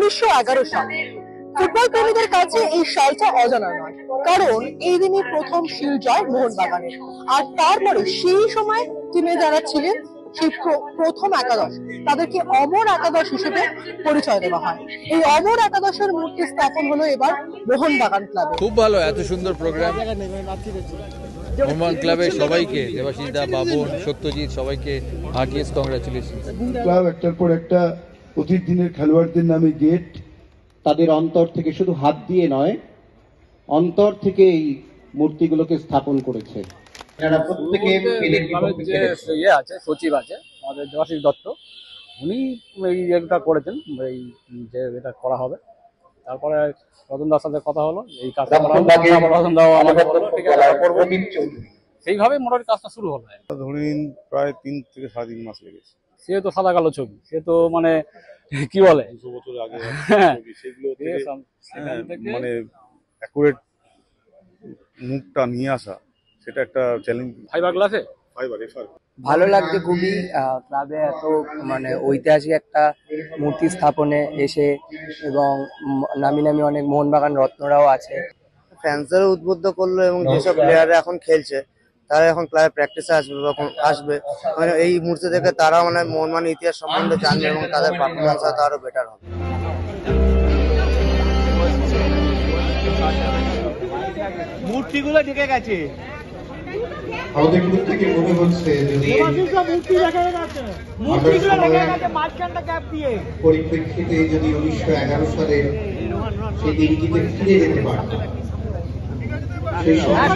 1911 সাল। ফুটবল প্রেমীদের কাছে এই সালটা অজানা নয়, কারণ এই দিনই প্রথম শিল জয় মোহনবাগানের। আর তারপরে সেই সময় টিমে যারা ছিলেন, সেই প্রথম একাদশ, তাদেরকে অমর একাদশ হিসেবে পরিচয় দেওয়া হয়। এই অমর একাদশের মূর্তি স্থাপন হলো এবার মোহনবাগান ক্লাবে। খুব ভালো, এত সুন্দর প্রোগ্রাম। মোহনবাগান ক্লাবের সবাইকে, দেবাশিস দা, বাবন, সত্যজিৎ, সবাইকে হার্টিয়েস্ট কংগ্রাচুলেশন। ক্লাব একটার পর একটা অতীত দিনের খেলোয়াড়দের নামে গেট, তাদের অন্তর থেকে, শুধু হাত দিয়ে নয়, অন্তর থেকে এই মূর্তিগুলোকে স্থাপন করেছে। এরা প্রত্যেকে আছে, সচিব আছে আমাদের দেবাশিস দত্ত, উনি এই এটা করেছেন, এই যে এটা করা হবে। তারপরে রতনদার সাথে কথা হলো, এই কাজটা রতনদাও আমাদের সেইভাবে মোটামুটি কাজটা শুরু হলো। ধরেন প্রায় 3 থেকে 3.5 মাস লেগেছে। সে তো সাদা কালো ছবি, সে তো মানে কি বলে 200 বছর আগে সেগুলো মানে অ্যাকুরেট মুখটা নিয়ে আসা, সেটা একটা চ্যালেঞ্জ। ফাইবার গ্লাসে ভালো লাগছে খুবই, ক্লাবে এত মানে ঐতিহাসিক একটা মূর্তি স্থাপনে এসে, এবং নামি নামি অনেক মোহনবাগান রত্নরাও আছে। ফ্যান্সরা উদ্বুদ্ধ করলো, এবং যেসব প্লেয়াররা এখন খেলছে তারা এখন ক্লাবে প্র্যাকটিসে আসবে মানে এই মুহূর্তে থেকে তারা মানে মোহনবাগান ইতিহাস সম্বন্ধে জানবে, এবং তাদের পারফরমেন্স হয়তো আরো বেটার হবে। মূর্তিগুলো ঢেকে গেছে। আমাদের প্রত্যেকে মনে হচ্ছে যদি পরিপ্রেক্ষিতে যদি 1911 সালে সেই দিনটিতে ফিরে যেতে পারতাম, সেই সময়